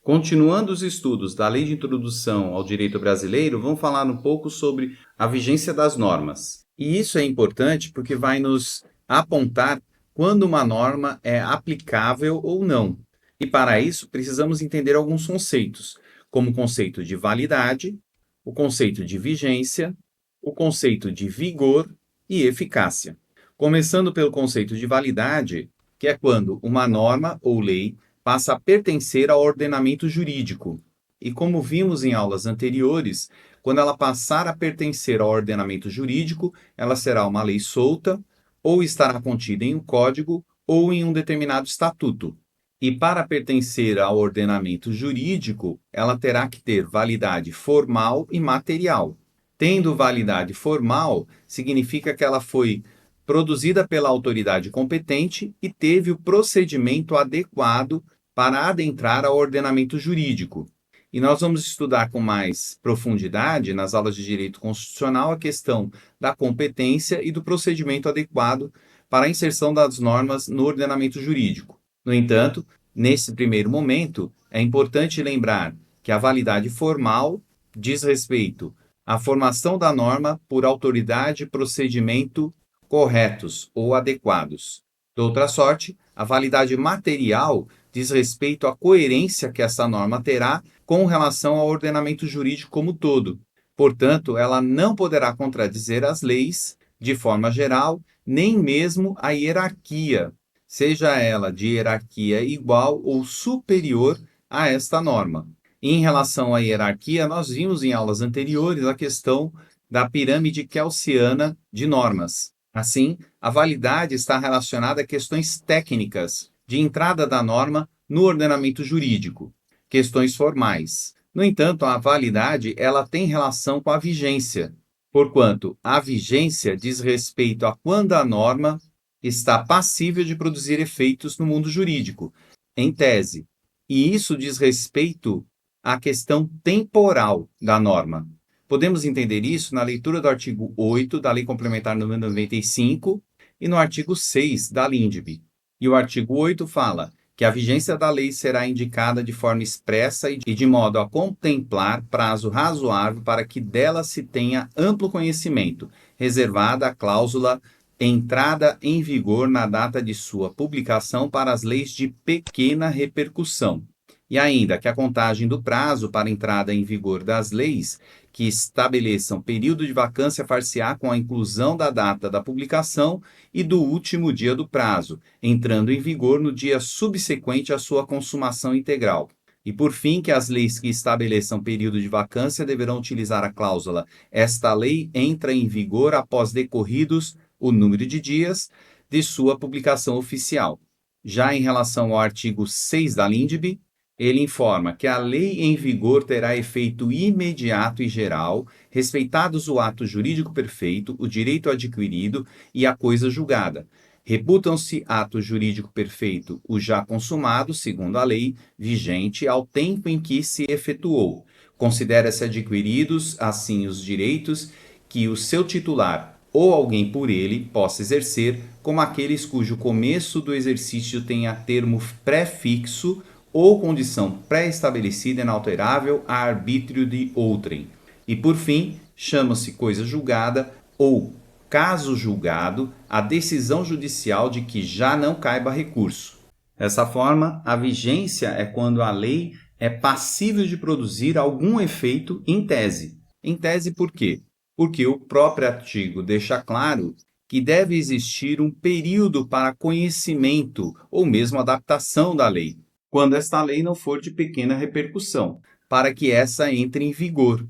Continuando os estudos da Lei de Introdução ao Direito Brasileiro, vamos falar um pouco sobre a vigência das normas. E isso é importante porque vai nos apontar quando uma norma é aplicável ou não. E para isso, precisamos entender alguns conceitos, como o conceito de validade, o conceito de vigência, o conceito de vigor e eficácia. Começando pelo conceito de validade, que é quando uma norma ou lei passa a pertencer ao ordenamento jurídico. E como vimos em aulas anteriores, quando ela passar a pertencer ao ordenamento jurídico, ela será uma lei solta, ou estará contida em um código ou em um determinado estatuto. E para pertencer ao ordenamento jurídico, ela terá que ter validade formal e material. Tendo validade formal, significa que ela foi produzida pela autoridade competente e teve o procedimento adequado para adentrar ao ordenamento jurídico. E nós vamos estudar com mais profundidade, nas aulas de direito constitucional, a questão da competência e do procedimento adequado para a inserção das normas no ordenamento jurídico. No entanto, nesse primeiro momento, é importante lembrar que a validade formal diz respeito à formação da norma por autoridade e procedimento corretos ou adequados. De outra sorte, a validade material diz respeito à coerência que essa norma terá com relação ao ordenamento jurídico como um todo. Portanto, ela não poderá contradizer as leis de forma geral, nem mesmo a hierarquia, seja ela de hierarquia igual ou superior a esta norma. Em relação à hierarquia, nós vimos em aulas anteriores a questão da pirâmide kelsiana de normas. Assim, a validade está relacionada a questões técnicas de entrada da norma no ordenamento jurídico, questões formais. No entanto, a validade ela tem relação com a vigência, porquanto a vigência diz respeito a quando a norma está passível de produzir efeitos no mundo jurídico, em tese. E isso diz respeito à questão temporal da norma. Podemos entender isso na leitura do artigo 8 da Lei Complementar nº 95 e no artigo 6 da LINDB. E o artigo 8 fala que a vigência da lei será indicada de forma expressa e de modo a contemplar prazo razoável para que dela se tenha amplo conhecimento, reservada a cláusula entrada em vigor na data de sua publicação para as leis de pequena repercussão. E ainda que a contagem do prazo para entrada em vigor das leis que estabeleçam período de vacância far-se-á com a inclusão da data da publicação e do último dia do prazo, entrando em vigor no dia subsequente à sua consumação integral. E, por fim, que as leis que estabeleçam período de vacância deverão utilizar a cláusula "esta lei entra em vigor após decorridos o número de dias de sua publicação oficial". Já em relação ao artigo 6 da LINDB, ele informa que a lei em vigor terá efeito imediato e geral, respeitados o ato jurídico perfeito, o direito adquirido e a coisa julgada. Reputam-se ato jurídico perfeito o já consumado, segundo a lei vigente, ao tempo em que se efetuou. Considera-se adquiridos, assim, os direitos que o seu titular ou alguém por ele possa exercer, como aqueles cujo começo do exercício tenha termo pré-fixo ou condição pré-estabelecida inalterável a arbítrio de outrem. E, por fim, chama-se coisa julgada ou caso julgado a decisão judicial de que já não caiba recurso. Dessa forma, a vigência é quando a lei é passível de produzir algum efeito em tese. Em tese por quê? Porque o próprio artigo deixa claro que deve existir um período para conhecimento ou mesmo adaptação da lei, quando esta lei não for de pequena repercussão, para que essa entre em vigor.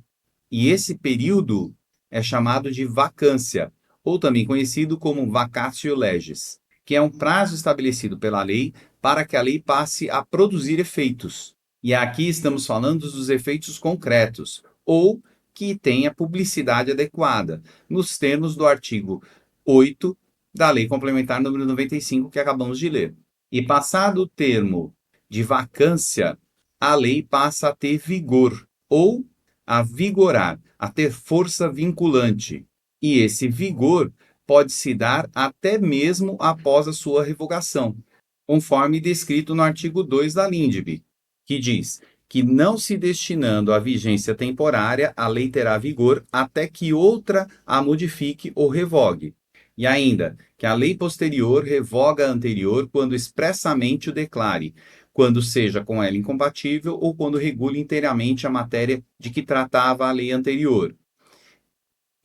E esse período é chamado de vacância, ou também conhecido como vacatio legis, que é um prazo estabelecido pela lei para que a lei passe a produzir efeitos. E aqui estamos falando dos efeitos concretos, ou que tenha publicidade adequada, nos termos do artigo 8 da Lei Complementar número 95 que acabamos de ler. E passado o termo de vacância, a lei passa a ter vigor, ou a vigorar, a ter força vinculante. E esse vigor pode se dar até mesmo após a sua revogação, conforme descrito no artigo 2 da LINDB, que diz que, não se destinando à vigência temporária, a lei terá vigor até que outra a modifique ou revogue. E ainda, que a lei posterior revoga a anterior quando expressamente o declare, quando seja com ela incompatível ou quando regule inteiramente a matéria de que tratava a lei anterior.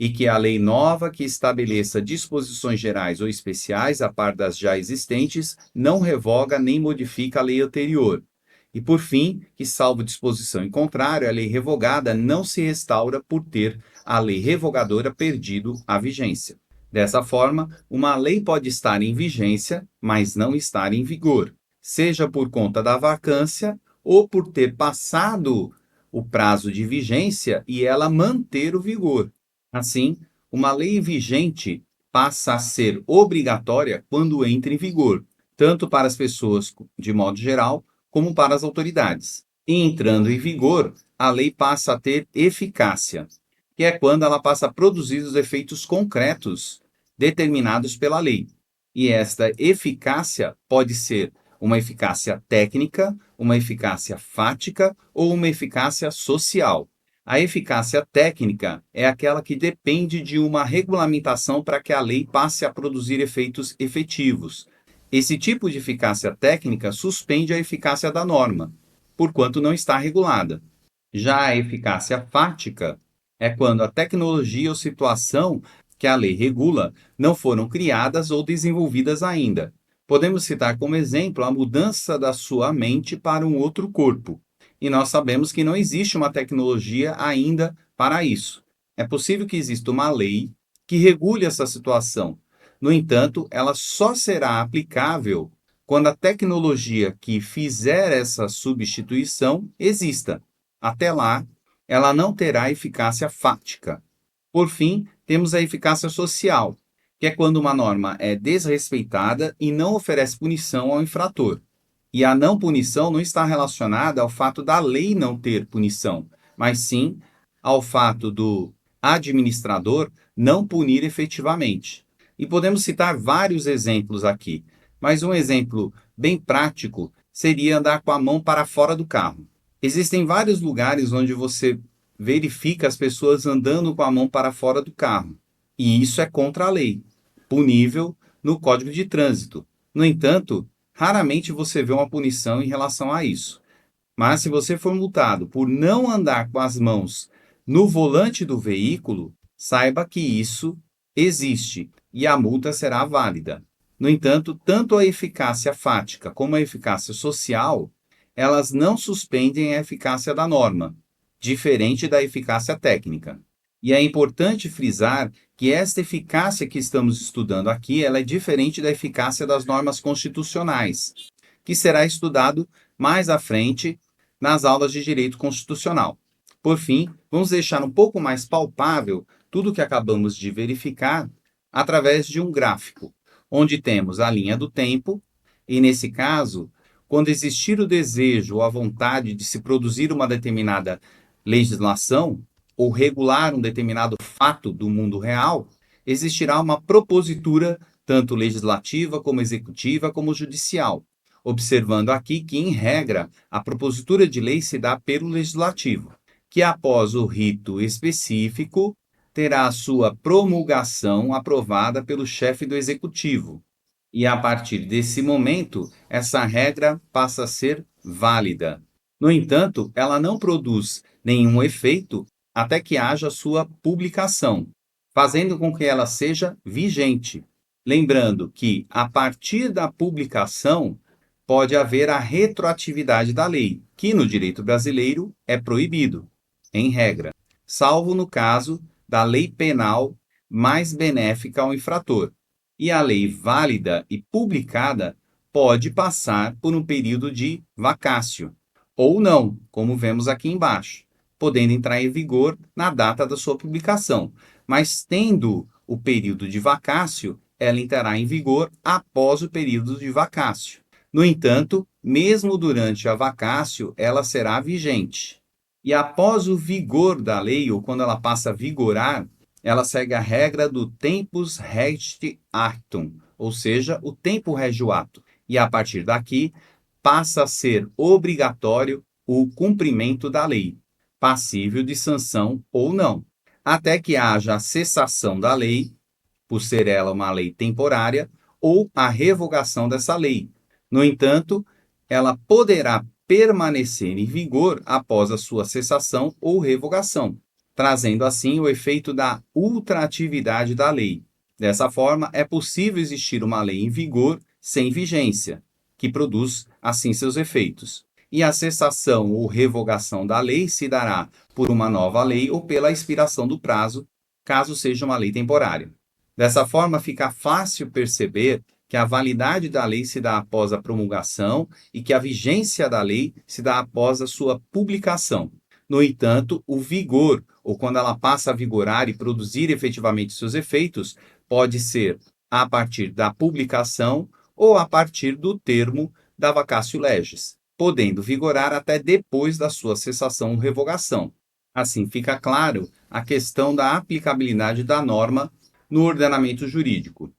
E que a lei nova que estabeleça disposições gerais ou especiais a par das já existentes não revoga nem modifica a lei anterior. E por fim, que salvo disposição em contrário, a lei revogada não se restaura por ter a lei revogadora perdido a vigência. Dessa forma, uma lei pode estar em vigência, mas não estar em vigor, seja por conta da vacância ou por ter passado o prazo de vigência e ela manter o vigor. Assim, uma lei vigente passa a ser obrigatória quando entra em vigor, tanto para as pessoas de modo geral, como para as autoridades. E entrando em vigor, a lei passa a ter eficácia, que é quando ela passa a produzir os efeitos concretos determinados pela lei. E esta eficácia pode ser uma eficácia técnica, uma eficácia fática ou uma eficácia social. A eficácia técnica é aquela que depende de uma regulamentação para que a lei passe a produzir efeitos efetivos. Esse tipo de eficácia técnica suspende a eficácia da norma, porquanto não está regulada. Já a eficácia fática é quando a tecnologia ou situação que a lei regula não foram criadas ou desenvolvidas ainda. Podemos citar como exemplo a mudança da sua mente para um outro corpo. E nós sabemos que não existe uma tecnologia ainda para isso. É possível que exista uma lei que regule essa situação. No entanto, ela só será aplicável quando a tecnologia que fizer essa substituição exista. Até lá, ela não terá eficácia fática. Por fim, temos a eficácia social, que é quando uma norma é desrespeitada e não oferece punição ao infrator. E a não punição não está relacionada ao fato da lei não ter punição, mas sim ao fato do administrador não punir efetivamente. E podemos citar vários exemplos aqui, mas um exemplo bem prático seria andar com a mão para fora do carro. Existem vários lugares onde você verifica as pessoas andando com a mão para fora do carro, e isso é contra a lei, punível no Código de Trânsito. No entanto, raramente você vê uma punição em relação a isso. Mas se você for multado por não andar com as mãos no volante do veículo, saiba que isso existe e a multa será válida. No entanto, tanto a eficácia fática como a eficácia social, elas não suspendem a eficácia da norma, diferente da eficácia técnica. E é importante frisar que esta eficácia que estamos estudando aqui, ela é diferente da eficácia das normas constitucionais, que será estudado mais à frente nas aulas de direito constitucional. Por fim, vamos deixar um pouco mais palpável tudo o que acabamos de verificar através de um gráfico, onde temos a linha do tempo, e nesse caso, quando existir o desejo ou a vontade de se produzir uma determinada legislação ou regular um determinado fato do mundo real, existirá uma propositura tanto legislativa como executiva como judicial, observando aqui que, em regra, a propositura de lei se dá pelo legislativo, que após o rito específico terá a sua promulgação aprovada pelo chefe do executivo. E a partir desse momento, essa regra passa a ser válida. No entanto, ela não produz nenhum efeito até que haja sua publicação, fazendo com que ela seja vigente. Lembrando que, a partir da publicação, pode haver a retroatividade da lei, que no direito brasileiro é proibido, em regra, salvo no caso da lei penal mais benéfica ao infrator. E a lei válida e publicada pode passar por um período de vacácio, ou não, como vemos aqui embaixo, podendo entrar em vigor na data da sua publicação, mas tendo o período de vacácio, ela entrará em vigor após o período de vacácio. No entanto, mesmo durante a vacácio, ela será vigente. E após o vigor da lei, ou quando ela passa a vigorar, ela segue a regra do tempus regit actum, ou seja, o tempo rege o ato. E a partir daqui, passa a ser obrigatório o cumprimento da lei, passível de sanção ou não, até que haja a cessação da lei, por ser ela uma lei temporária, ou a revogação dessa lei. No entanto, ela poderá permanecer em vigor após a sua cessação ou revogação, trazendo assim o efeito da ultratividade da lei. Dessa forma, é possível existir uma lei em vigor sem vigência, que produz assim seus efeitos. E a cessação ou revogação da lei se dará por uma nova lei ou pela expiração do prazo, caso seja uma lei temporária. Dessa forma, fica fácil perceber que a validade da lei se dá após a promulgação e que a vigência da lei se dá após a sua publicação. No entanto, o vigor, ou quando ela passa a vigorar e produzir efetivamente seus efeitos, pode ser a partir da publicação ou a partir do termo da vacatio legis, podendo vigorar até depois da sua cessação ou revogação. Assim, fica claro a questão da aplicabilidade da norma no ordenamento jurídico.